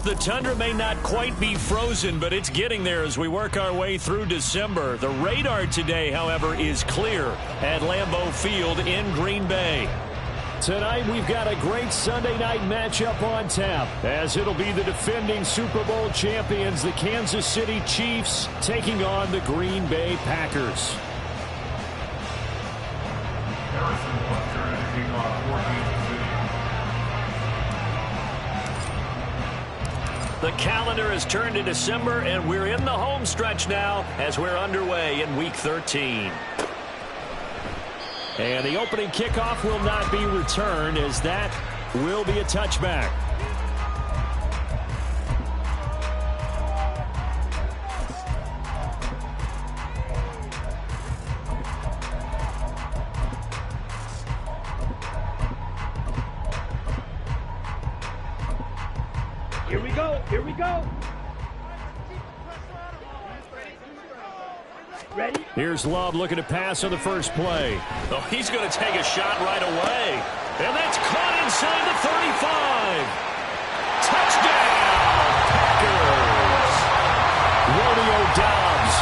The tundra may not quite be frozen, but it's getting there as we work our way through December. The radar today, however, is clear at Lambeau Field in Green Bay. Tonight, we've got a great Sunday night matchup on tap, as it'll be the defending Super Bowl champions, the Kansas City Chiefs, taking on the Green Bay Packers. The calendar has turned to December, and we're in the home stretch now as we're underway in Week 13. And the opening kickoff will not be returned, as that will be a touchback. Here we go. Here we go. Ready? Here's Love looking to pass on the first play. Oh, he's going to take a shot right away. And that's caught inside the 35. Touchdown, Packers. Romeo Doubs,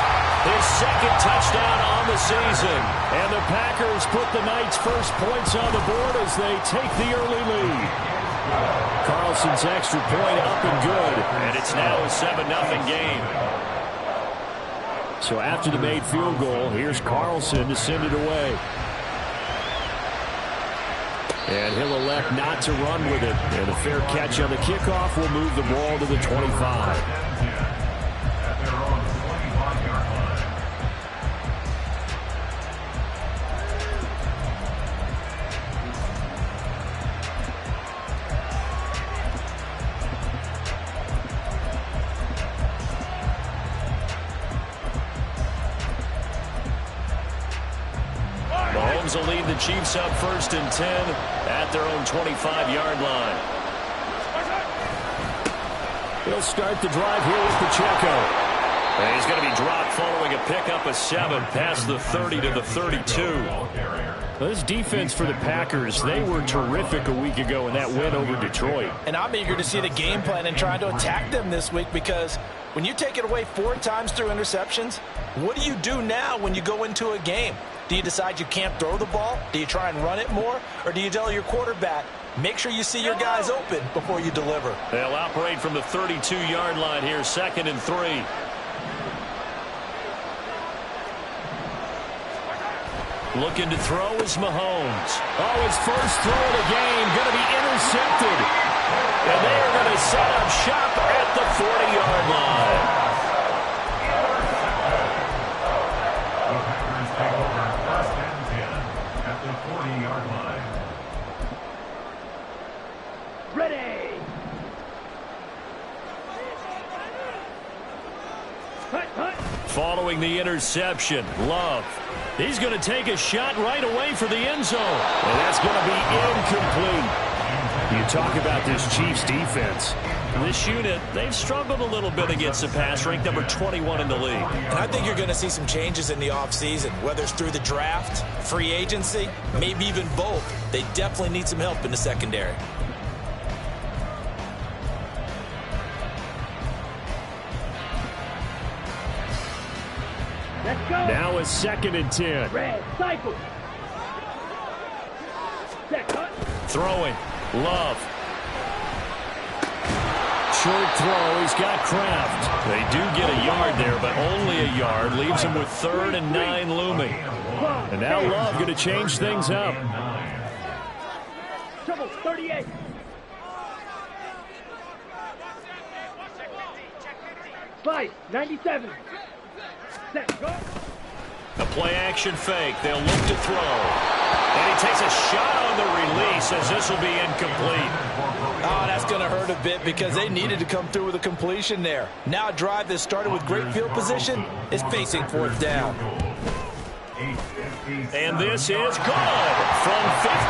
his second touchdown on the season. And the Packers put the night's first points on the board as they take the early lead. Carlson's extra point up and good. And it's now a 7-0 game. So after the made field goal, here's Carlson to send it away. And he'll elect not to run with it. And a fair catch on the kickoff will move the ball to the 25. Mahomes will lead the Chiefs up 1st and 10 at their own 25-yard line. He'll start the drive here with Pacheco. And he's going to be dropped following a pickup of 7 past the 30 to the 32. This defense for the Packers, they were terrific a week ago in that win over Detroit. And I'm eager to see the game plan and trying to attack them this week, because when you take it away 4 times through interceptions, what do you do now when you go into a game? Do you decide you can't throw the ball? Do you try and run it more? Or do you tell your quarterback, make sure you see your guys open before you deliver? They'll operate from the 32-yard line here, 2nd and 3. Looking to throw is Mahomes. Oh, his first throw of the game going to be intercepted. And they are going to set up shop at the 40-yard line. Ready. Following the interception, Love. He's going to take a shot right away for the end zone. And that's going to be incomplete. You talk about this Chiefs defense. This unit, they've struggled a little bit against the pass, ranked number 21 in the league. And I think you're going to see some changes in the offseason, whether it's through the draft, free agency, maybe even both. They definitely need some help in the secondary. Let's go. Now a 2nd and 10. Red cycle. Set cut. Throwing. Love. Short throw. He's got Kraft. They do get a yard there, but only a yard. Leaves him with 3rd and 9 looming. And now Love going to change things up. Trouble 38. Five, 97. Set, go. A play-action fake. They'll look to throw. And he takes a shot on the release as this will be incomplete. Oh, that's going to hurt a bit because they needed to come through with a completion there. Now a drive that started with great field position is facing 4th down. And this is good from 57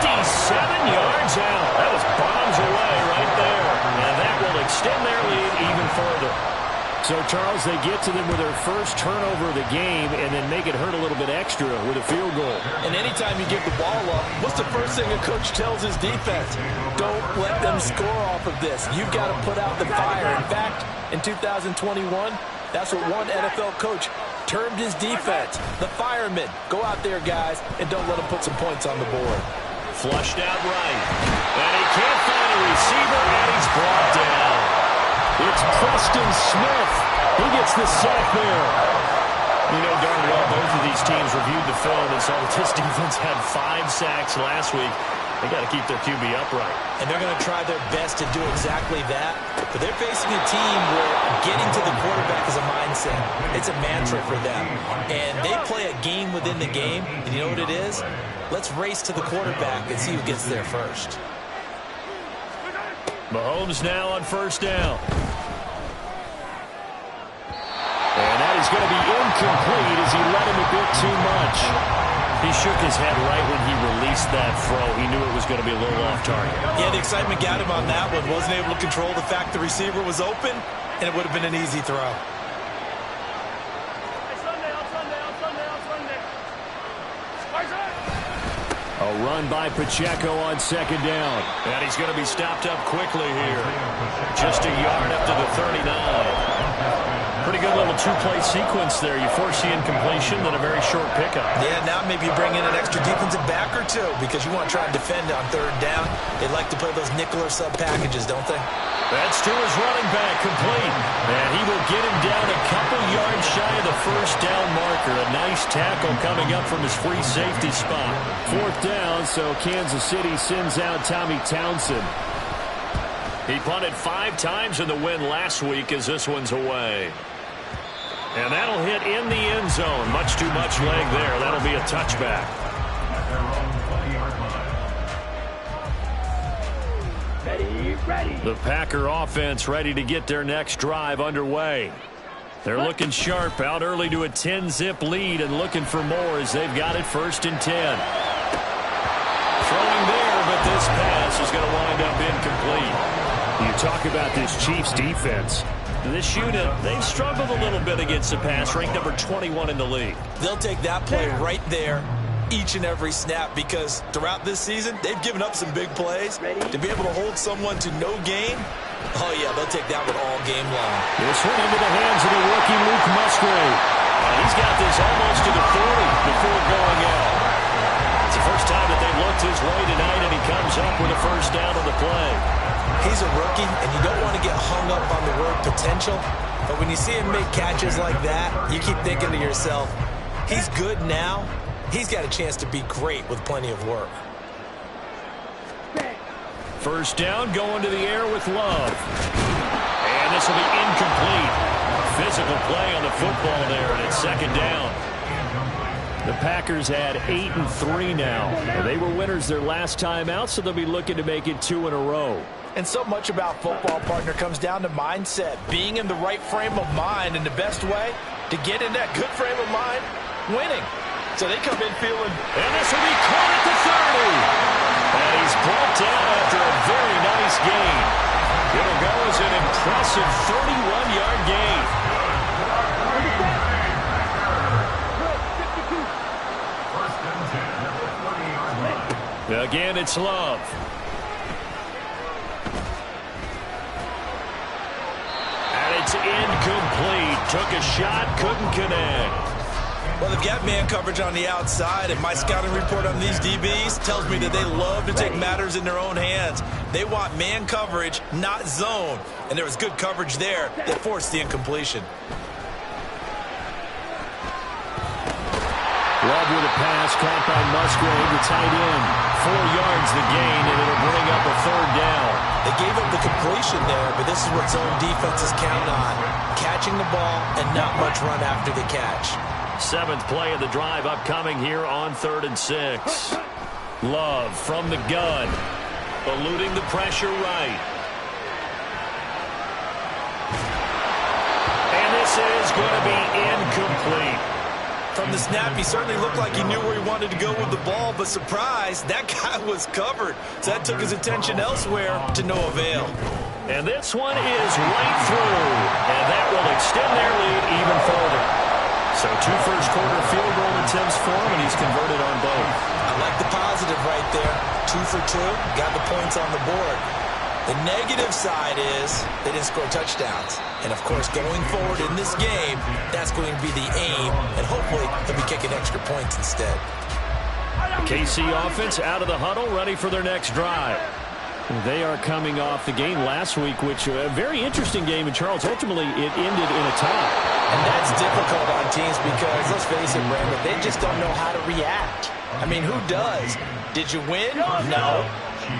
yards out. That was bombs away right there. And that will extend their lead even further. So, Charles, they get to them with their first turnover of the game and then make it hurt a little bit extra with a field goal. And anytime you give the ball up, what's the first thing a coach tells his defense? Don't let them score off of this. You've got to put out the fire. In fact, in 2021, that's what one NFL coach termed his defense. The firemen. Go out there, guys, and don't let them put some points on the board. Flushed out right. And he can't find a receiver, and he's brought down. It's Preston Smith. He gets the sack there. You know darn well both of these teams reviewed the film and saw that this defense had 5 sacks last week. They got to keep their QB upright. And they're going to try their best to do exactly that. But they're facing a team where getting to the quarterback is a mindset. It's a mantra for them. And they play a game within the game. And you know what it is? Let's race to the quarterback and see who gets there first. Mahomes now on first down. And that is going to be incomplete as he led him a bit too much. He shook his head right when he released that throw. He knew it was going to be a little off target. Yeah, the excitement got him on that one. Wasn't able to control the fact the receiver was open, and it would have been an easy throw. A run by Pacheco on second down. And he's going to be stopped up quickly here. Just a yard up to the 39. Pretty good little two-play sequence there. You force the incompletion, then a very short pickup. Yeah, now maybe you bring in an extra defensive back or two because you want to try and defend on third down. They like to play those nickel or sub packages, don't they? That's to his running back, complete. And he will get him down a couple yards shy of the first down marker. A nice tackle coming up from his free safety spot. Fourth down, so Kansas City sends out Tommy Townsend. He punted 5 times in the win last week as this one's away. And that'll hit in the end zone. Much too much leg there. That'll be a touchback. Ready. The Packer offense ready to get their next drive underway. They're looking sharp, out early to a 10-zip lead and looking for more as they've got it first and 10. Throwing there, but this pass is going to wind up incomplete. You talk about this Chiefs defense. This unit, they've struggled a little bit against the pass, ranked number 21 in the league. They'll take that play right there each and every snap because throughout this season, they've given up some big plays. To be able to hold someone to no gain, oh, yeah, they'll take that one all game long. This one into the hands of the rookie Luke Musgrave. He's got this almost to the 40 before going out. It's the first time that they've looked his way tonight, and he comes up with a first down on the play. He's a rookie, and you don't want to get hung up on the word potential, but when you see him make catches like that, you keep thinking to yourself, he's good now. He's got a chance to be great with plenty of work. First down, going to the air with Love. And this will be incomplete. Physical play on the football there, and it's second down. The Packers had 8-3 now. They were winners their last time out, so they'll be looking to make it 2 in a row. And so much about football, partner, comes down to mindset. Being in the right frame of mind, and the best way to get in that good frame of mind, winning. So they come in feeling. And this will be caught at the 30. And he's brought down after a very nice gain. It'll go as an impressive 31-yard gain. Again, it's Love. And it's incomplete. Took a shot, couldn't connect. Well, they've got man coverage on the outside, and my scouting report on these DBs tells me that they love to take matters in their own hands. They want man coverage, not zone. And there was good coverage there that forced the incompletion. Love with a pass, caught by Musgrave, the tight end. 4 yards the gain, and it'll bring up a third down. They gave up the completion there, but this is what zone defenses count on. Catching the ball and not much run after the catch. 7th play of the drive upcoming here on 3rd and 6. Love from the gun. Eluding the pressure right. And this is going to be incomplete. From the snap, he certainly looked like he knew where he wanted to go with the ball, but surprise, that guy was covered. So that took his attention elsewhere to no avail. And this one is right through. And that will extend their lead even further. So 2 first-quarter field goal attempts for him, and he's converted on both. I like the positive right there. 2 for 2. Got the points on the board. The negative side is they didn't score touchdowns. And, of course, going forward in this game, that's going to be the aim. And hopefully they'll be kicking extra points instead. The KC offense out of the huddle, ready for their next drive. They are coming off the game last week, which a very interesting game in Charles. Ultimately, it ended in a tie. And that's difficult on teams because, let's face it, Brandon, they just don't know how to react. I mean, who does? Did you win? No.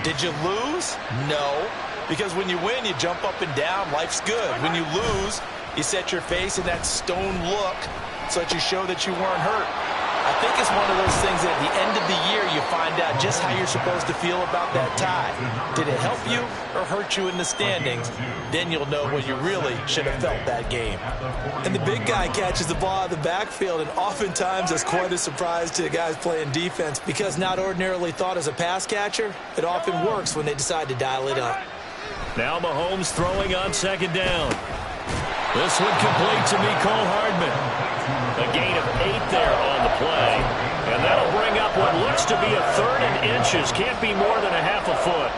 Did you lose? No. Because when you win, you jump up and down. Life's good. When you lose, you set your face in that stone look so that you show that you weren't hurt. I think it's one of those things that at the end of the year you find out just how you're supposed to feel about that tie. Did it help you or hurt you in the standings? Then you'll know what you really should have felt that game. And the big guy catches the ball out of the backfield, and oftentimes it's quite a surprise to the guys playing defense because not ordinarily thought as a pass catcher, it often works when they decide to dial it up. Now Mahomes throwing on second down. This one complete to Mecole Hardman. A gain of 8 there on the play. And that'll bring up what looks to be a 3rd and inches. Can't be more than a half a foot.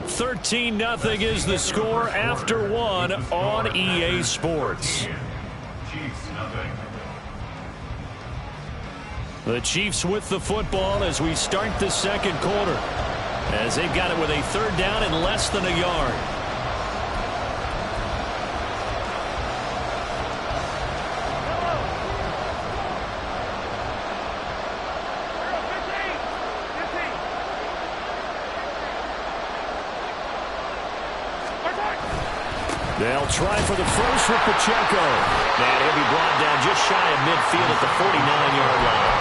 13-0 is the score after 1 on EA Sports. The Chiefs with the football as we start the second quarter. As they've got it with a 3rd down and less than a yard. They'll try for the first with Pacheco. And he'll be brought down just shy of midfield at the 49-yard line.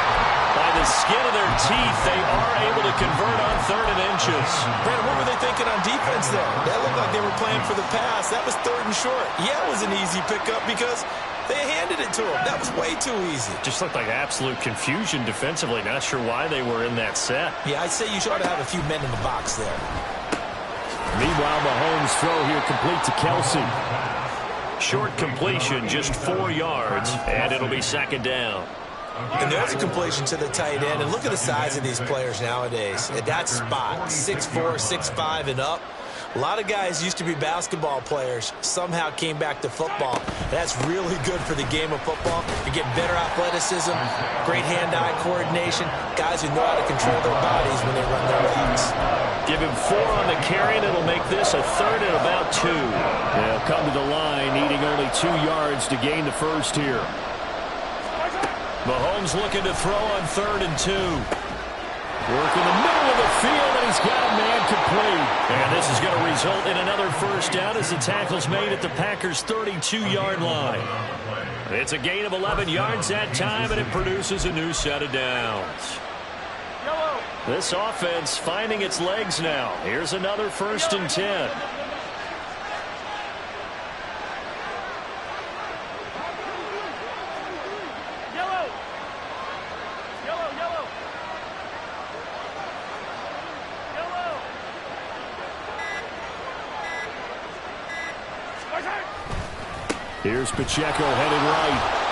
By the skin of their teeth, they are able to convert on 3rd and inches. Brandon, what were they thinking on defense there? That looked like they were playing for the pass. That was 3rd and short. Yeah, it was an easy pickup because they handed it to him. That was way too easy. Just looked like absolute confusion defensively. Not sure why they were in that set. Yeah, I'd say you ought to have a few men in the box there. Meanwhile, Mahomes' throw here complete to Kelsey. Short completion, just 4 yards, and it'll be 2nd down. And there's a completion to the tight end. And look at the size of these players nowadays. At that spot, 6'4", 6'5", and up. A lot of guys used to be basketball players, somehow came back to football. That's really good for the game of football. You get better athleticism, great hand-eye coordination, guys who know how to control their bodies when they run their routes. Give him 4 on the carry, and it'll make this a 3rd and about 2. They'll come to the line, needing only 2 yards to gain the first here. Mahomes looking to throw on 3rd and 2. Work in the middle of the field, and he's got a man complete. And this is going to result in another first down as the tackle's made at the Packers' 32-yard line. It's a gain of 11 yards that time, and it produces a new set of downs. This offense finding its legs now. Here's another 1st and 10. Here's Pacheco headed right.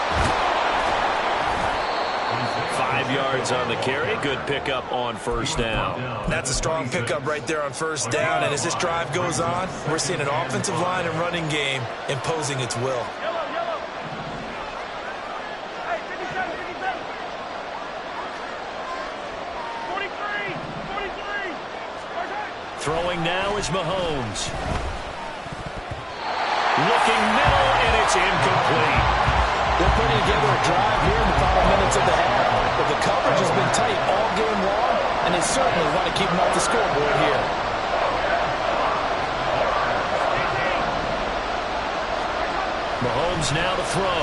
5 yards on the carry. Good pickup on 1st down. That's a strong pickup right there on 1st down. And as this drive goes on, we're seeing an offensive line and running game imposing its will. Throwing now is Mahomes. Looking middle, and it's incomplete. They're putting together a drive here in the final minutes of the half. But the coverage has been tight all game long, and they certainly want to keep them off the scoreboard here. Mahomes now to throw.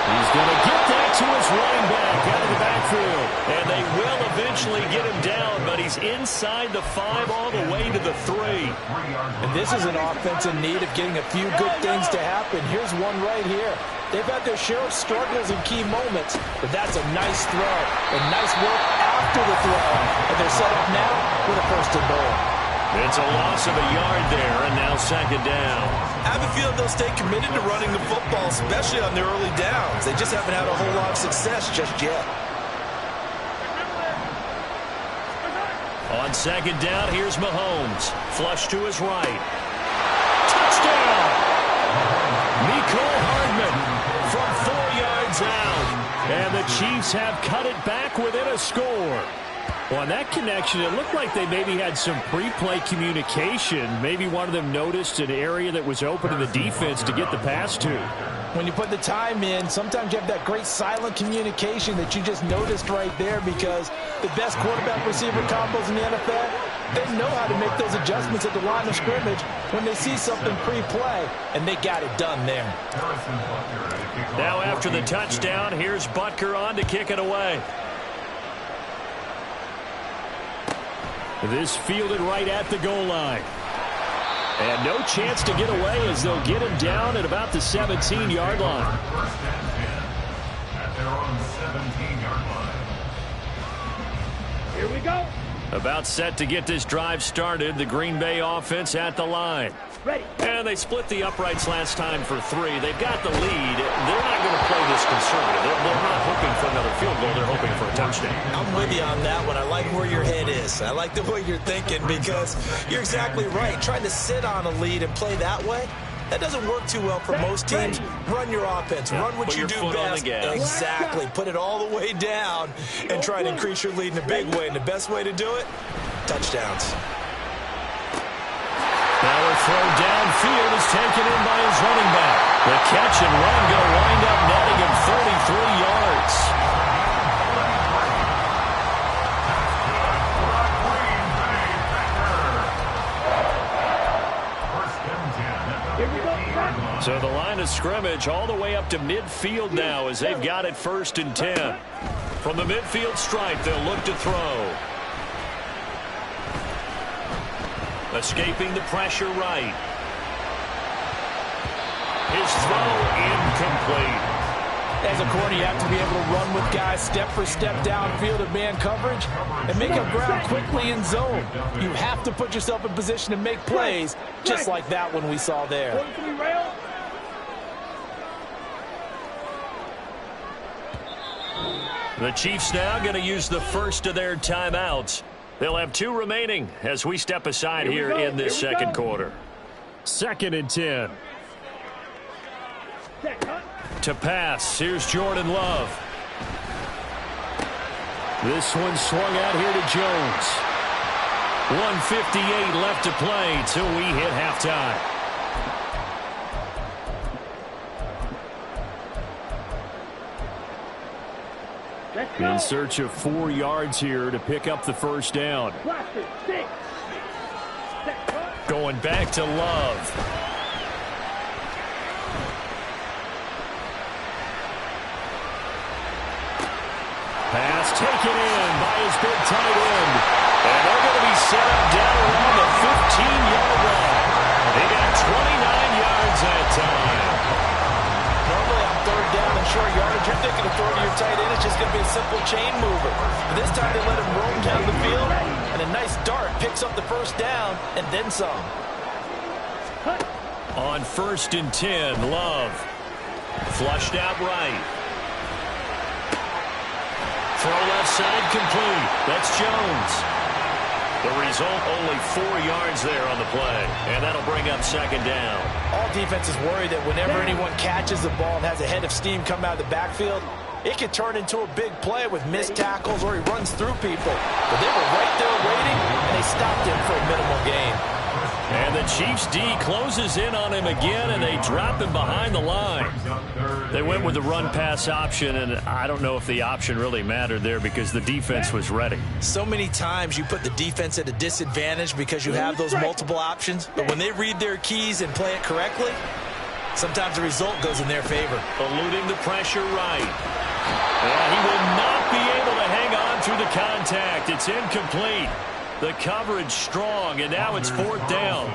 He's going to get that to his running back out of the backfield. And they will eventually get him down, but he's inside the 5 all the way to the 3. And this is an offense in need of getting a few good things to happen. Here's one right here. They've had their share of struggles in key moments, but that's a nice throw. And nice work after after the throw. And they're set up now with a first and goal. It's a loss of a yard there, and now second down. I have a feeling they'll stay committed to running the football, especially on their early downs. They just haven't had a whole lot of success just yet. On second down, here's Mahomes. Flush to his right. Touchdown! Mecole Hardman from 4 yards out. And the Chiefs have cut it back within a score. Well, on that connection, it looked like they maybe had some pre-play communication. Maybe one of them noticed an area that was open in the defense to get the pass to. When you put the time in, sometimes you have that great silent communication that you just noticed right there, because the best quarterback-receiver combos in the NFL, they know how to make those adjustments at the line of scrimmage when they see something pre-play, and they got it done there. Now after the touchdown, here's Butker on to kick it away. This fielded right at the goal line. And no chance to get away as they'll get him down at about the 17-yard line. Here we go. About set to get this drive started. The Green Bay offense at the line. Ready. And they split the uprights last time for 3. They've got the lead. They're not going to play this conservative. They're not hoping for another field goal. They're hoping for a touchdown. I'm with you on that one. I like where your head is. I like the way you're thinking, because you're exactly right. Trying to sit on a lead and play that way, that doesn't work too well for most teams. Run your offense. Yeah, run what you do best. Exactly. Put it all the way down and try to increase your lead in a big way. And the best way to do it, touchdowns. Now a throw downfield is taken in by his running back. The catch and run going to wind up netting him 33 yards. So the line of scrimmage all the way up to midfield now as they've got it 1st and 10. From the midfield stripe, they'll look to throw. Escaping the pressure right. His throw incomplete. As a corner, you have to be able to run with guys step for step downfield of man coverage and make up ground quickly in zone. You have to put yourself in position to make plays, just like that one we saw there. The Chiefs now going to use the first of their timeouts. They'll have 2 remaining as we step aside here in this second quarter. 2nd and 10. To pass, here's Jordan Love. This one swung out here to Jones. 1:58 left to play till we hit halftime. In search of 4 yards here to pick up the first down. Going back to Love. Pass taken in by his big tight end. And they're going to be set up down around the 15-yard line. They got 29 yards that time. Normally on 3rd down and short yardage, you're thinking of throwing to your tight end. It's just going to be a simple chain mover. But this time they let him roam down the field, and a nice dart picks up the first down and then some. On 1st and 10, Love. Flushed out right. Throw left side complete. That's Jones. The result, only 4 yards there on the play. And that'll bring up 2nd down. All defenses worry that whenever anyone catches the ball and has a head of steam come out of the backfield, it could turn into a big play with missed tackles or he runs through people. But they were right there waiting, and they stopped him for a minimal gain. And the Chiefs D closes in on him again, and they drop him behind the line. They went with the run-pass option, and I don't know if the option really mattered there because the defense was ready. So many times you put the defense at a disadvantage because you have those multiple options, but when they read their keys and play it correctly, sometimes the result goes in their favor. Eluding the pressure right. And he will not be able to hang on through the contact. It's incomplete. The coverage strong, and now it's 4th down.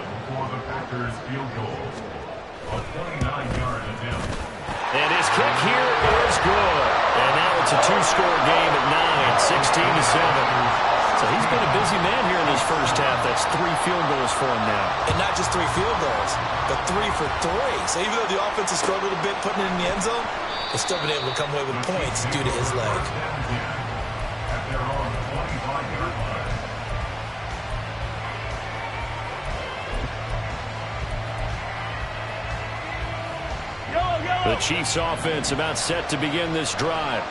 And his kick here is good. And now it's It's a two-score game at 9, 16-7. So he's been a busy man here in this first half. That's 3 field goals for him now. And not just 3 field goals, but 3 for 3. So even though the offense has struggled a bit putting it in the end zone, they've still been able to come away with points due to his leg. The Chiefs offense about set to begin this drive.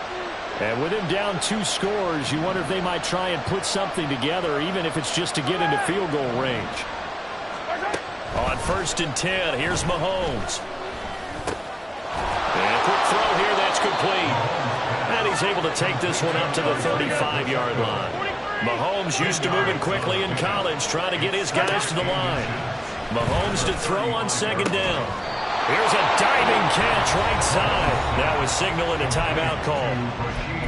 And with him down 2 scores, you wonder if they might try and put something together, even if it's just to get into field goal range. On 1st and 10, here's Mahomes. And a quick throw here, that's complete. And he's able to take this one up to the 35-yard line. Mahomes used to moving quickly in college, trying to get his guys to the line. Mahomes to throw on 2nd down. Here's a diving catch right side. That was signaling a timeout call,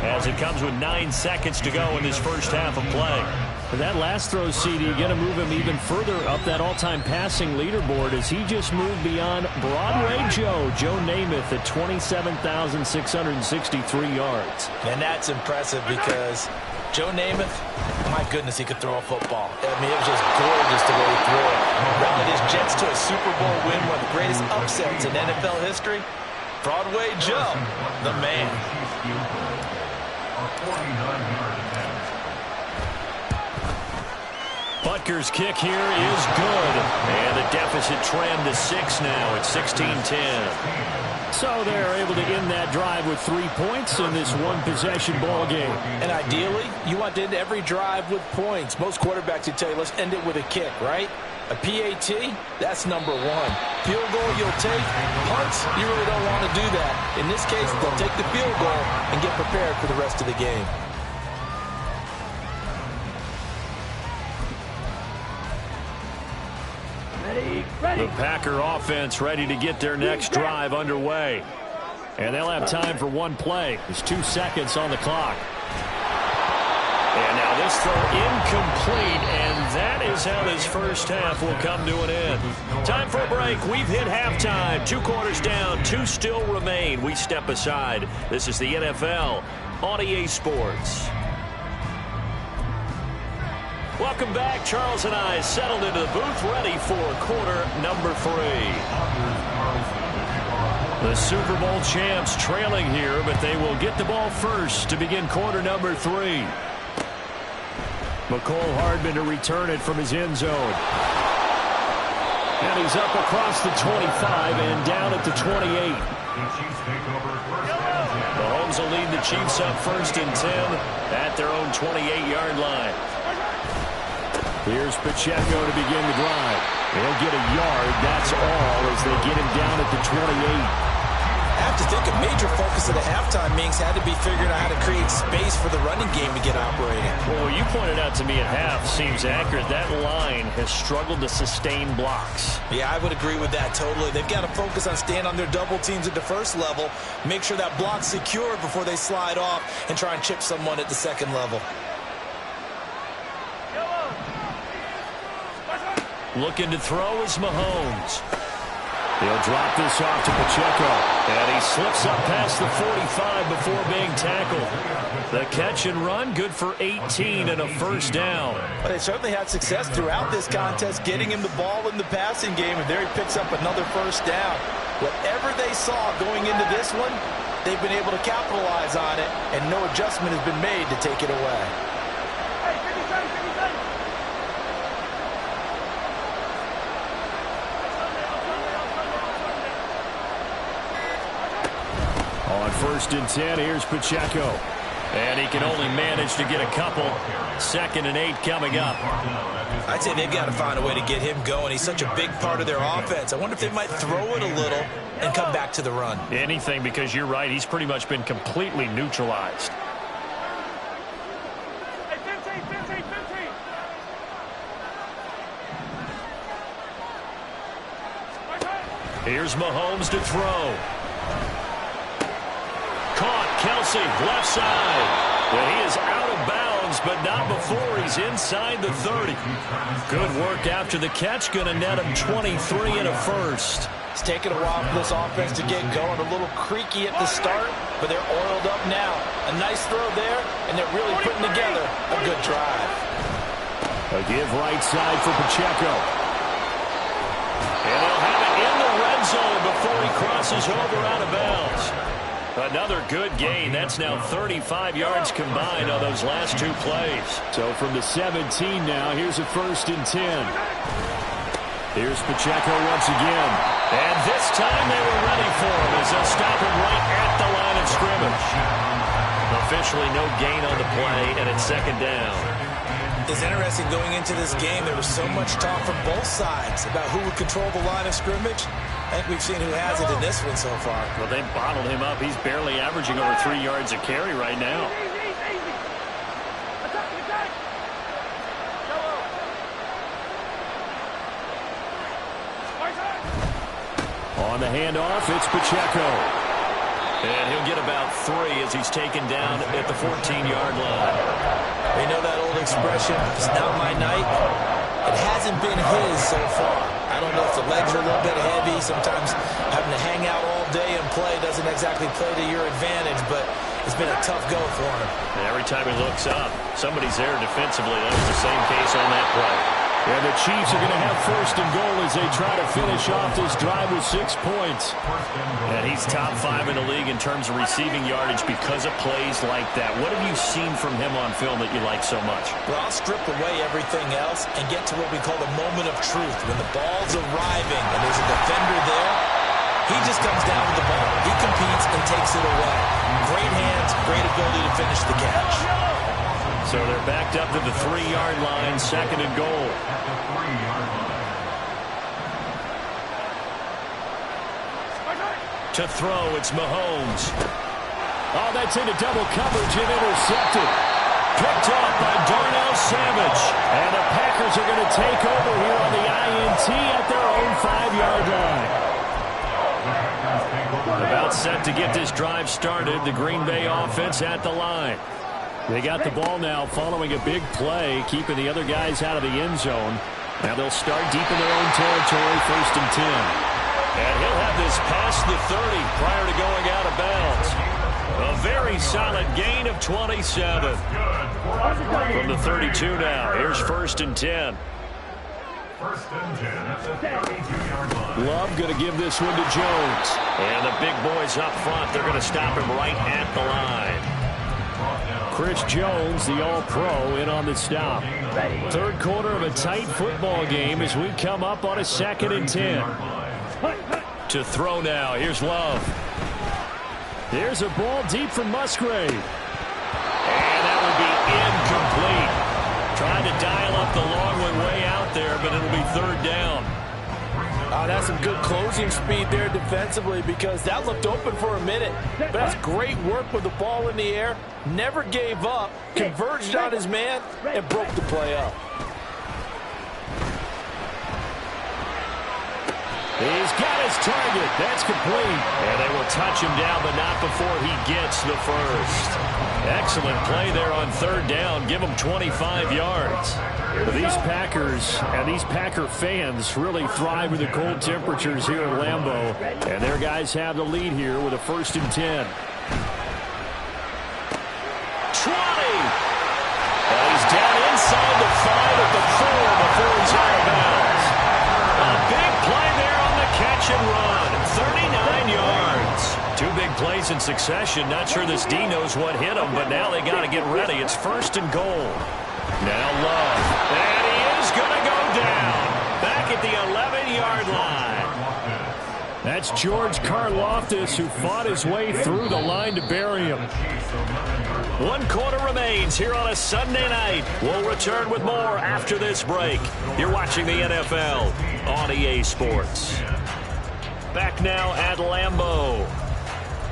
as it comes with 9 seconds to go in this first half of play. For that last throw, CD, going to move him even further up that all-time passing leaderboard as he just moved beyond Broadway Joe Namath at 27,663 yards. And that's impressive because Joe Namath, my goodness, he could throw a football. I mean, it was just gorgeous the way he threw it. Rallied his Jets to a Super Bowl win, one of the greatest upsets in NFL history. Broadway Joe, the man. Butker's kick here is good. And the deficit trimmed to 6 now at 16-10. So they're able to end that drive with 3 points in this one-possession ball game. And ideally, you want to end every drive with points. Most quarterbacks would tell you, let's end it with a kick, right? A PAT, that's number 1. Field goal you'll take. Punts, you really don't want to do that. In this case, they'll take the field goal and get prepared for the rest of the game. The Packer offense ready to get their next drive underway. And they'll have time for one play. There's 2 seconds on the clock. And now this throw incomplete, and that is how this first half will come to an end. Time for a break. We've hit halftime. 2 quarters down, 2 still remain. We step aside. This is the NFL on EA Sports. Welcome back. Charles and I settled into the booth, ready for quarter number 3. The Super Bowl champs trailing here, but they will get the ball first to begin quarter number 3. McCole Hardman to return it from his end zone. And he's up across the 25 and down at the 28. Mahomes will lead the Chiefs up 1st and 10 at their own 28-yard line. Here's Pacheco to begin the drive. He'll get a yard, that's all, as they get him down at the 28. I have to think a major focus of the halftime meetings had to be figuring out how to create space for the running game to get operating. Well, what you pointed out to me at half seems accurate. That line has struggled to sustain blocks. Yeah, I would agree with that totally. They've got to focus on staying on their double teams at the first level, make sure that block's secure before they slide off and try and chip someone at the second level. Looking to throw is Mahomes. He'll drop this off to Pacheco. And he slips up past the 45 before being tackled. The catch and run, good for 18 and a first down. But they certainly had success throughout this contest, getting him the ball in the passing game, and there he picks up another first down. Whatever they saw going into this one, they've been able to capitalize on it, and no adjustment has been made to take it away. On 1st and 10, here's Pacheco. And he can only manage to get a couple. 2nd and 8 coming up. I'd say they've got to find a way to get him going. He's such a big part of their offense. I wonder if they might throw it a little and come back to the run. Anything, because you're right. He's pretty much been completely neutralized. Here's Mahomes to throw. Caught, Kelsey, left side. Well, he is out of bounds, but not before he's inside the 30. Good work after the catch. Going to net him 23 and a first. It's taken a while for this offense to get going. A little creaky at the start, but they're oiled up now. A nice throw there, and they're really putting together a good drive. A give right side for Pacheco. And he'll have it in the red zone before he crosses over out of bounds. Another good gain. That's now 35 yards combined on those last two plays. So from the 17 now, here's a 1st and 10. Here's Pacheco once again. And this time they were ready for him as they'll stop him right at the line of scrimmage. Officially no gain on the play, and it's 2nd down. It's interesting going into this game. There was so much talk from both sides about who would control the line of scrimmage. I think we've seen who has it in this one so far. Well, they bottled him up. He's barely averaging over 3 yards a carry right now. On the handoff, it's Pacheco. And he'll get about 3 as he's taken down at the 14-yard line. You know that old expression, it's not my night? It hasn't been his so far. I don't know if the legs are a little bit heavy. Sometimes having to hang out all day and play doesn't exactly play to your advantage, but it's been a tough go for him. And every time he looks up, somebody's there defensively. That was the same case on that play. And the Chiefs are going to have 1st and goal as they try to finish off this drive with 6 points. And he's top 5 in the league in terms of receiving yardage because of plays like that. What have you seen from him on film that you like so much? Well, I'll strip away everything else and get to what we call the moment of truth. When the ball's arriving and there's a defender there, he just comes down with the ball. He competes and takes it away. Great hands, great ability to finish the catch. So they're backed up to the 3-yard line, 2nd and goal. To throw, it's Mahomes. Oh, that's into double coverage and intercepted. Picked off by Darnell Savage. And the Packers are going to take over here on the INT at their own 5-yard line. About set to get this drive started. The Green Bay offense at the line. They got the ball now following a big play, keeping the other guys out of the end zone. Now they'll start deep in their own territory, 1st and 10. And he'll have this past the 30 prior to going out of bounds. A very solid gain of 27. From the 32 now, here's 1st and 10. 1st and 10 at the 32-yard line. Love going to give this one to Jones. And the big boys up front, they're going to stop him right at the line. Chris Jones, the All-Pro, in on the stop. 3rd quarter of a tight football game as we come up on a 2nd and 10. To throw now, here's Love. There's a ball deep from Musgrave. And that will be incomplete. Trying to dial up the long one way out there, but it'll be 3rd down. Oh, that's some good closing speed there defensively because that looked open for a minute. But that's great work with the ball in the air. Never gave up, converged on his man, and broke the play up. He's got his target. That's complete. And they will touch him down, but not before he gets the 1st. Excellent play there on 3rd down. Give him 25 yards. These Packers and these Packer fans really thrive with the cold temperatures here at Lambeau. And their guys have the lead here with a 1st and 10. 20. And he's down inside the 5 at the 4 before he's out of bounds. A big play there on the catch and run. 39 yards. 2 big plays in succession. Not sure this D knows what hit him, but now they got to get ready. It's 1st and goal. Now Love. And he is going to go down. Back at the 11-yard line. That's George Karlaftis who fought his way through the line to bury him. 1 quarter remains here on a Sunday night. We'll return with more after this break. You're watching the NFL on EA Sports. Back now at Lambeau.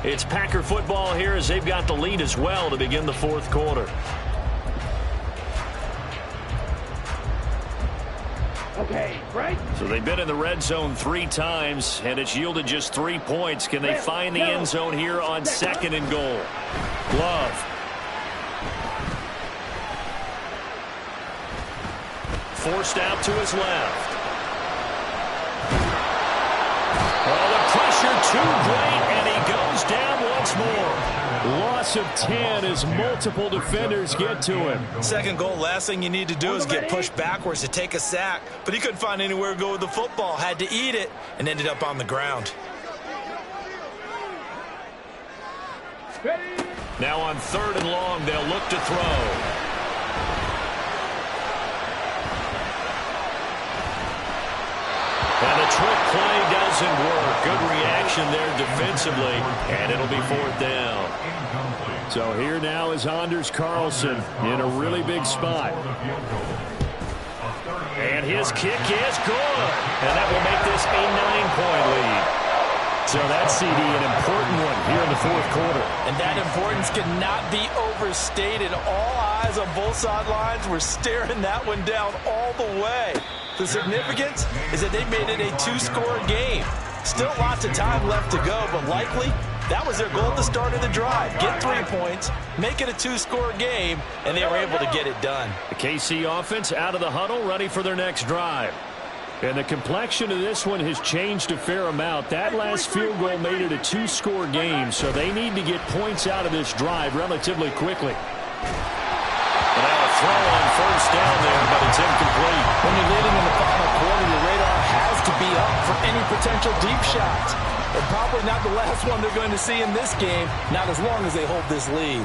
It's Packer football here as they've got the lead as well to begin the 4th quarter. Okay, right? So they've been in the red zone 3 times, and it's yielded just 3 points. Can they find the end zone here on 2nd and goal? Love. Forced out to his left. Oh, the pressure too great, and he goes down once more. Loss of 10 as multiple defenders get to him. Second goal, last thing you need to do is get pushed backwards to take a sack. But he couldn't find anywhere to go with the football. Had to eat it and ended up on the ground. Now on 3rd and long, they'll look to throw. And the trick play doesn't work. Good reaction there defensively, and it'll be 4th down. So here now is Anders Carlson in a really big spot. And his kick is good. And that will make this a 9-point lead. So that's, CD, an important one here in the 4th quarter. And that importance cannot be overstated. All eyes on both sidelines were staring that one down all the way. The significance is that they made it a 2-score game. Still lots of time left to go, but likely that was their goal at the start of the drive. Get 3 points, make it a 2-score game, and they were able to get it done. The KC offense out of the huddle, ready for their next drive. And the complexion of this one has changed a fair amount. That last field goal made it a 2-score game, so they need to get points out of this drive relatively quickly. Now a throw on 1st down there, but it's incomplete. When you're leading in the final quarter, your radar has to be up for any potential deep shots. And probably not the last one they're going to see in this game, not as long as they hold this lead.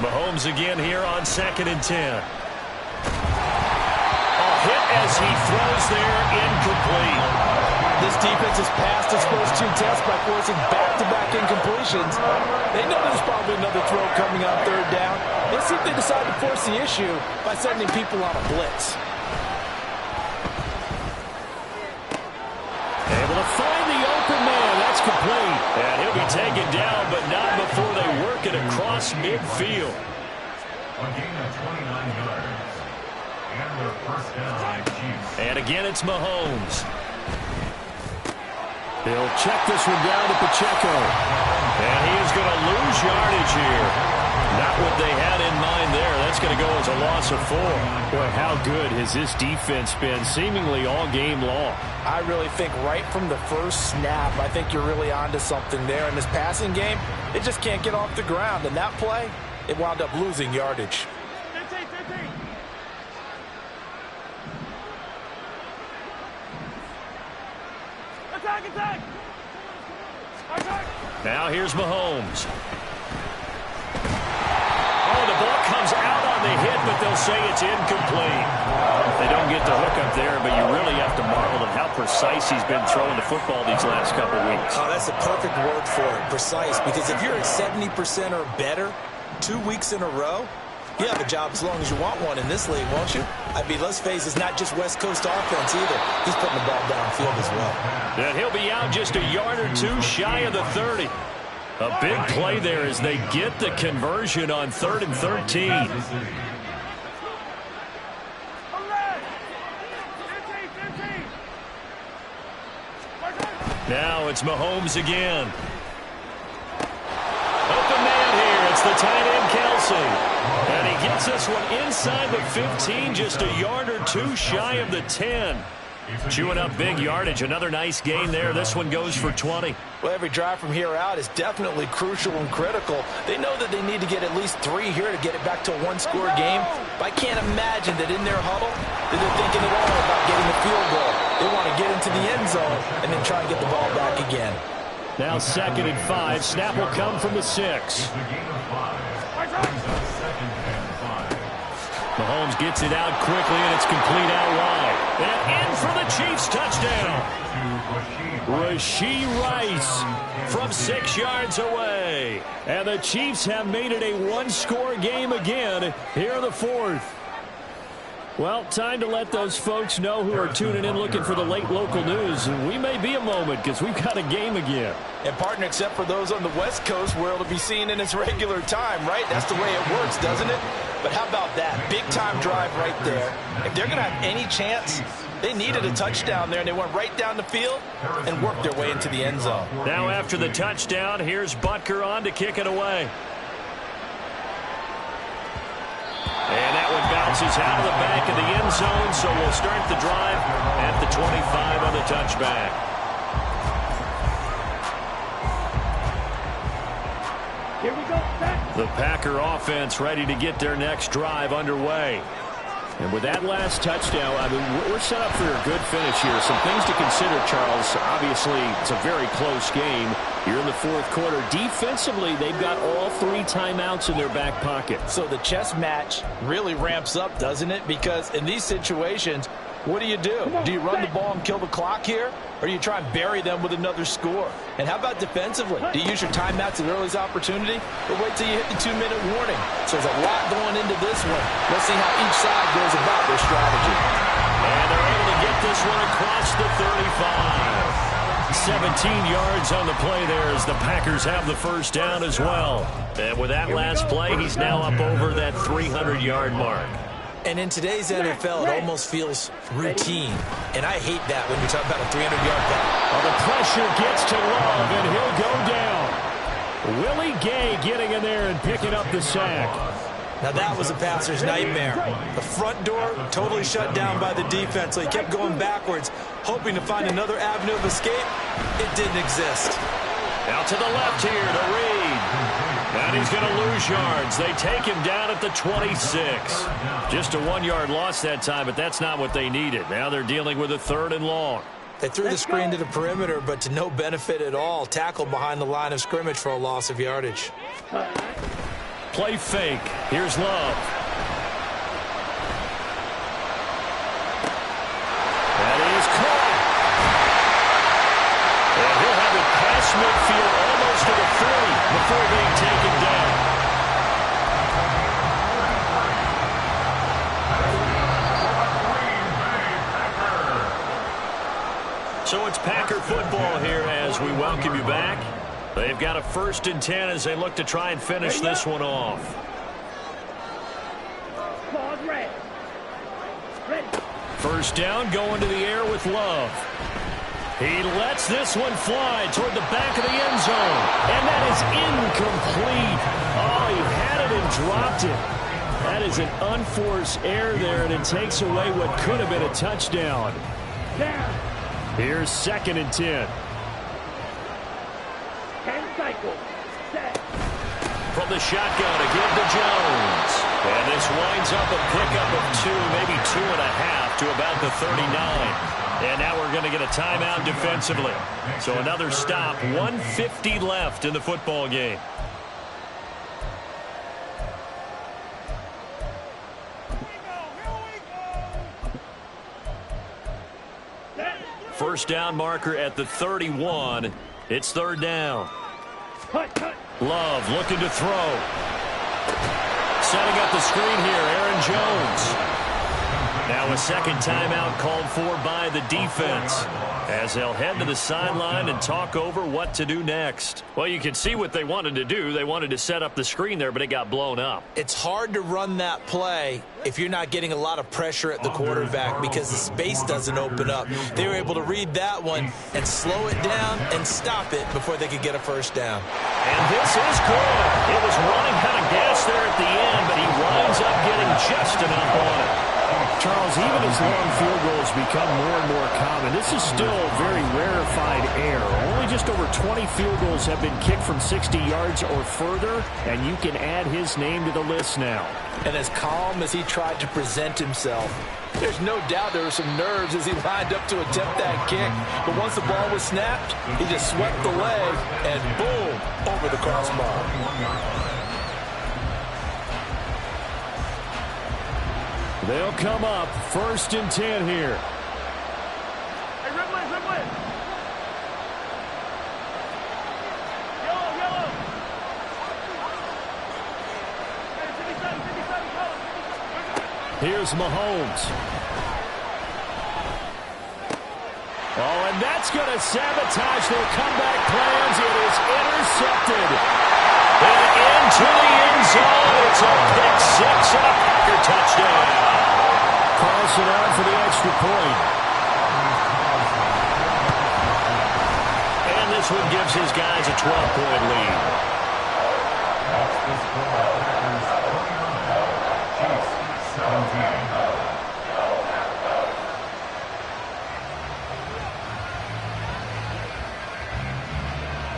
Mahomes again here on 2nd and 10. Hit as he throws there, incomplete. This defense has passed its first 2 tests by forcing back-to-back incompletions. They know there's probably another throw coming on 3rd down. Let's see if they decide to force the issue by sending people on a blitz. Able to find the open man. That's complete. And he'll be taken down, but not before they work it across midfield. A gain of 29 yards. And their 1st down, Chiefs. And again, it's Mahomes. He'll check this one down to Pacheco. And he is going to lose yardage here. Not what they had in mind there. That's going to go as a loss of 4. Boy, how good has this defense been seemingly all game long? I really think right from the first snap, I think you're really onto something there. In this passing game, it just can't get off the ground. And that play, it wound up losing yardage. Now here's Mahomes. Oh, the ball comes out on the hit, but they'll say it's incomplete. They don't get the hook up there, but you really have to marvel at how precise he's been throwing the football these last couple weeks. Oh, that's a perfect word for it, precise, because if you're at 70% or better 2 weeks in a row, you have a job as long as you want one in this league, won't you? I mean, let's face it, it's not just West Coast offense either. He's putting the ball downfield as well. And he'll be out just a yard or 2 shy of the 30. A big play there as they get the conversion on 3rd and 13. Now it's Mahomes again. Open man here. It's the tight end, Kelsey. And he gets this one inside the 15, just a yard or 2 shy of the 10. Chewing up big yardage. Another nice gain there. This one goes for 20. Well, every drive from here out is definitely crucial and critical. They know that they need to get at least 3 here to get it back to a 1-score game. But I can't imagine that in their huddle that they're thinking at all about getting a field goal. They want to get into the end zone and then try and get the ball back again. Now 2nd and 5. Snap will come from the 6. Mahomes gets it out quickly, and it's complete out wide. And in for the Chiefs touchdown. Rashee Rice from 6 yards away. And the Chiefs have made it a 1-score game again here in the 4th. Well, time to let those folks know who are tuning in looking for the late local news. We may be a moment because we've got a game again. And, partner, except for those on the West Coast where it'll be seen in its regular time, right? That's the way it works, doesn't it? But how about that? Big-time drive right there. If they're going to have any chance, they needed a touchdown there, and they went right down the field and worked their way into the end zone. Now after the touchdown, here's Butker on to kick it away. And that one bounces out of the back of the end zone, so we'll start the drive at the 25 on the touchback. The Packer offense ready to get their next drive underway. And with that last touchdown, I mean, we're set up for a good finish here. Some things to consider, Charles. Obviously, it's a very close game. You're in the fourth quarter. Defensively, they've got all 3 timeouts in their back pocket. So the chess match really ramps up, doesn't it? Because in these situations, what do? Do you run the ball and kill the clock here? Or do you try and bury them with another score? And how about defensively? Do you use your timeouts at earliest opportunity? Or wait till you hit the 2-minute warning? So there's a lot going into this one. Let's see how each side goes about their strategy. And they're able to get this one across the 35. 17 yards on the play there as the Packers have the first down as well. And with that last play, he's now up over that 300-yard mark. And in today's NFL, it almost feels routine. And I hate that when you talk about a 300-yard pass. Well, the pressure gets to Love, and he'll go down. Willie Gay getting in there and picking up the sack. Now that was a passer's nightmare. The front door totally shut down by the defense, so he kept going backwards, hoping to find another avenue of escape. It didn't exist. Out to the left here to Reed. And he's going to lose yards. They take him down at the 26. Just a 1-yard loss that time, but that's not what they needed. Now they're dealing with a 3rd and long. They threw the screen to the perimeter, but to no benefit at all. Tackled behind the line of scrimmage for a loss of yardage. Play fake. Here's Love. That is caught. And he'll have it past midfield almost to the 40 before being taken down. So it's Packer football here as we welcome you back. They've got a 1st and 10 as they look to try and finish this one off. First down, going to the air with Love. He lets this one fly toward the back of the end zone. And that is incomplete. Oh, he had it and dropped it. That is an unforced error there, and it takes away what could have been a touchdown. Here's 2nd and 10. From the shotgun to give to Jones. And this winds up a pickup of 2, maybe 2.5 to about the 39. And now we're going to get a timeout defensively. So another stop, 1:50 left in the football game. First down marker at the 31. It's 3rd down. Love looking to throw. Setting up the screen here, Aaron Jones. Now a 2nd timeout called for by the defense as they'll head to the sideline and talk over what to do next. Well, you can see what they wanted to do. They wanted to set up the screen there, but it got blown up. It's hard to run that play if you're not getting a lot of pressure at the quarterback because the space doesn't open up. They were able to read that one and slow it down and stop it before they could get a first down. And this is good. It was running kind of gas there at the end, but he winds up getting just enough on it. Charles, even as long field goals become more and more common, this is still very rarefied air. Only just over 20 field goals have been kicked from 60 yards or further, and you can add his name to the list now. And as calm as he tried to present himself, there's no doubt there were some nerves as he lined up to attempt that kick. But once the ball was snapped, he just swept the leg and boom, over the crossbar. They'll come up 1st and 10 here. Hey, Ridley. Yellow. Hey, 57, Here's Mahomes. Oh, and that's going to sabotage their comeback plans. It is intercepted. And into the end zone. It's a pick 6 and a Packer touchdown. Carlson out for the extra point. And this one gives his guys a 12-point lead. That's the score. Packers 29, Chiefs 17.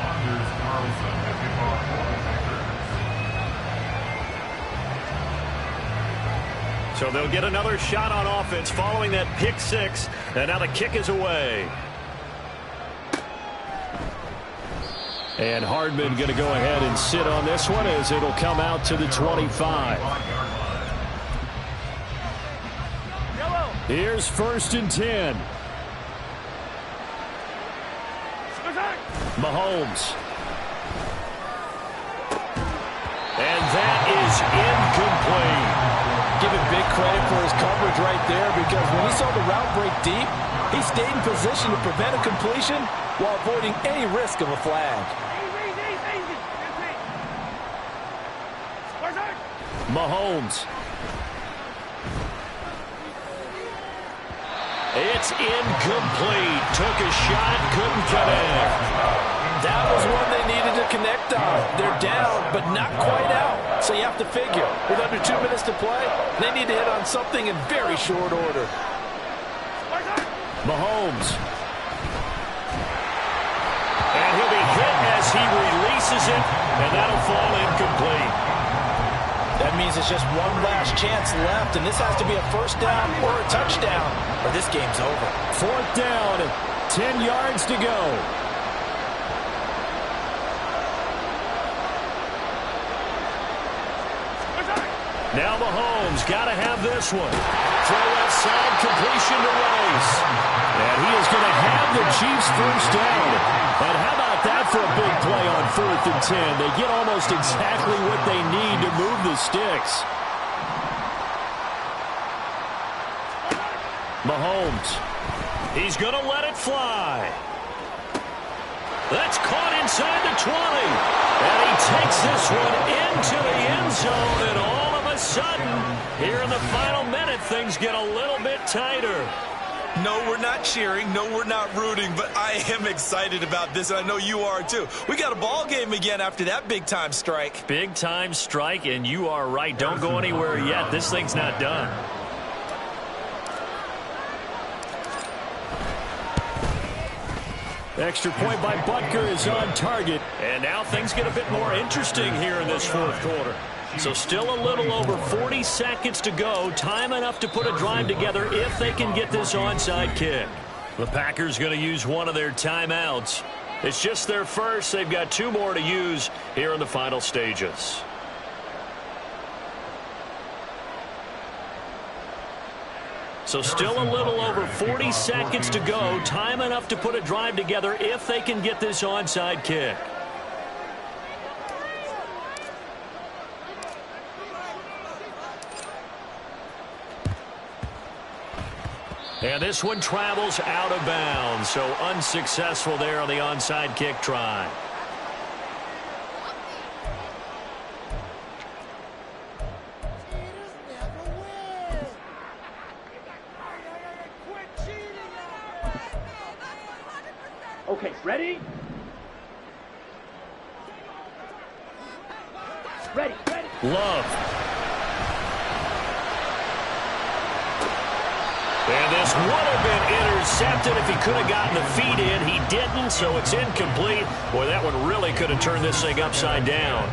Anders Carlson, the kickoff for the Packers. So they'll get another shot on offense following that pick six. And now the kick is away. And Hardman going to go ahead and sit on this one as it'll come out to the 25. Here's 1st and 10. Mahomes. And that is incomplete. Give him big credit for his coverage right there, because when he saw the route break deep, he stayed in position to prevent a completion while avoiding any risk of a flag. Mahomes. It's incomplete. Took a shot, couldn't connect. That was one they needed to connect on. They're down, but not quite out. So you have to figure, with under 2 minutes to play, they need to hit on something in very short order. Mahomes. And he'll be hit as he releases it, and that'll fall incomplete. That means it's just one last chance left, and this has to be a 1st down or a touchdown, or this game's over. 4th down, 10 yards to go. Now Mahomes got to have this one. Throw left side, completion to Rice. And he is going to have the Chiefs 1st down. And how about that for a big play on 4th and 10? They get almost exactly what they need to move the sticks. Mahomes. He's going to let it fly. That's caught inside the 20. And he takes this one into the end zone, and all of a sudden, here in the final minute, things get a little bit tighter. No, we're not cheering. No, we're not rooting, but I am excited about this, and I know you are too. We got a ball game again after that big-time strike. Big-time strike, and you are right. Don't go anywhere yet. This thing's not done. Extra point by Butker is on target. And now things get a bit more interesting here in this 4th quarter. So still a little over 40 seconds to go. Time enough to put a drive together if they can get this onside kick. The Packers going to use one of their timeouts. It's just their first. They've got 2 more to use here in the final stages. So still a little over 40 seconds to go. Time enough to put a drive together if they can get this onside kick. And this one travels out of bounds. So unsuccessful there on the onside kick try. Okay, ready? Ready. Love. And this would have been intercepted if he could have gotten the feet in. He didn't, so it's incomplete. Boy, that one really could have turned this thing upside down.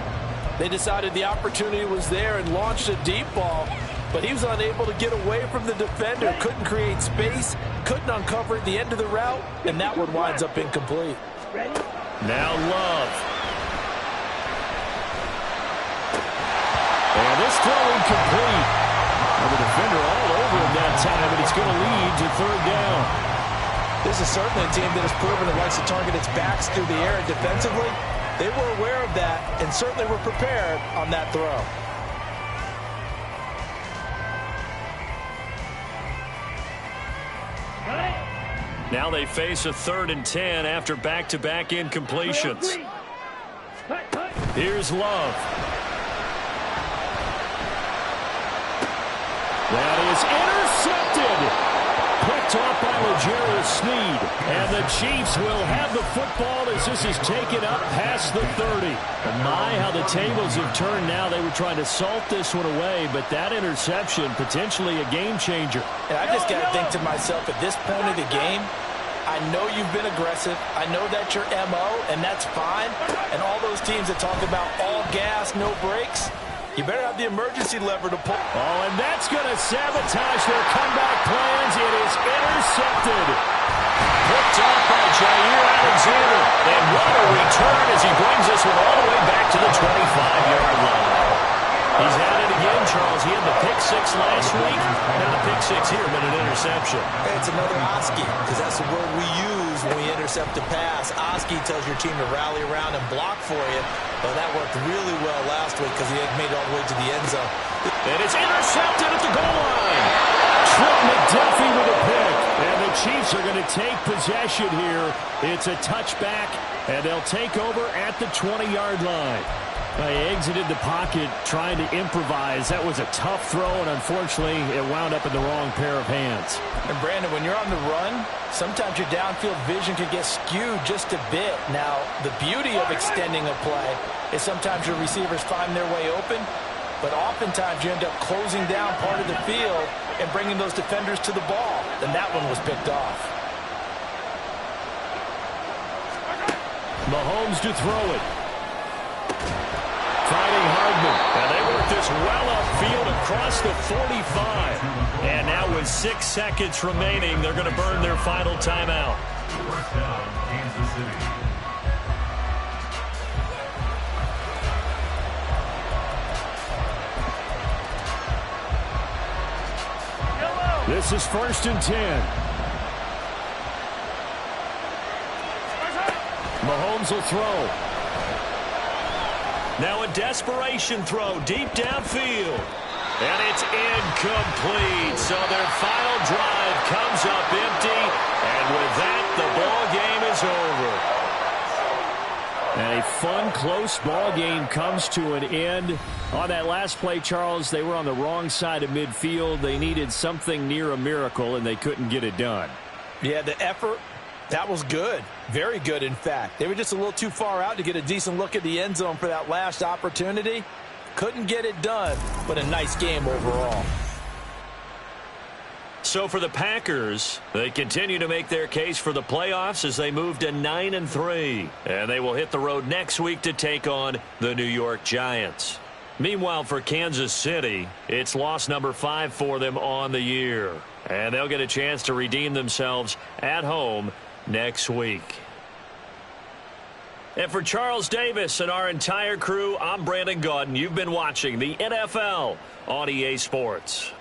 They decided the opportunity was there and launched a deep ball, but he was unable to get away from the defender, couldn't create space, couldn't uncover at the end of the route, and that one winds up incomplete. Now Love. And this throw incomplete. And the defender all over him that time, and it's going to lead to 3rd down. This is certainly a team that has proven it likes to target its backs through the air, and defensively, they were aware of that and certainly were prepared on that throw. Now they face a 3rd and 10 after back-to-back incompletions. Here's Love. That is intercepted. Picked off by L'Jarius Sneed. And the Chiefs will have the football as this is taken up past the 30. And my, how the tables have turned now. They were trying to salt this one away, but that interception, potentially a game changer. And I just got to think to myself, at this point of the game, I know you've been aggressive. I know that's your MO, and that's fine. And all those teams that talk about all gas, no brakes, You better have the emergency lever to pull. Oh, and that's going to sabotage their comeback plans. It is intercepted. Picked off by Jair Alexander. And what a return as he brings this one all the way back to the 25-yard line. He's at it again, Charles. He had the pick six last week. Now the pick six here, but an interception. It's another Oski, because that's the word we use when we intercept a pass. Oski tells your team to rally around and block for you. But that worked really well last week because he had made it all the way to the end zone. And it's intercepted at the goal line. Trent McDuffie with a pick. And the Chiefs are going to take possession here. It's a touchback, and they'll take over at the 20-yard line. He exited the pocket trying to improvise. That was a tough throw, and unfortunately, it wound up in the wrong pair of hands. And, Brandon, when you're on the run, sometimes your downfield vision can get skewed just a bit. Now, the beauty of extending a play is sometimes your receivers find their way open, but oftentimes you end up closing down part of the field and bringing those defenders to the ball. And that one was picked off. Mahomes to throw it. Finding Hardman. And they work this well upfield across the 45. And now with 6 seconds remaining, they're going to burn their final timeout. First down, Kansas City. This is 1st and 10. Mahomes will throw. Now a desperation throw deep downfield. And it's incomplete. So their final drive comes up empty. And with that, the ball game is over. And a fun, close ball game comes to an end. On that last play, Charles, they were on the wrong side of midfield. They needed something near a miracle, and they couldn't get it done. Yeah, the effort, that was good. Very good, in fact. They were just a little too far out to get a decent look at the end zone for that last opportunity. Couldn't get it done, but a nice game overall. So for the Packers, they continue to make their case for the playoffs as they move to 9-3. And they will hit the road next week to take on the New York Giants. Meanwhile, for Kansas City, it's loss number 5 for them on the year. And they'll get a chance to redeem themselves at home next week. And for Charles Davis and our entire crew, I'm Brandon Gaudin. You've been watching the NFL on EA Sports.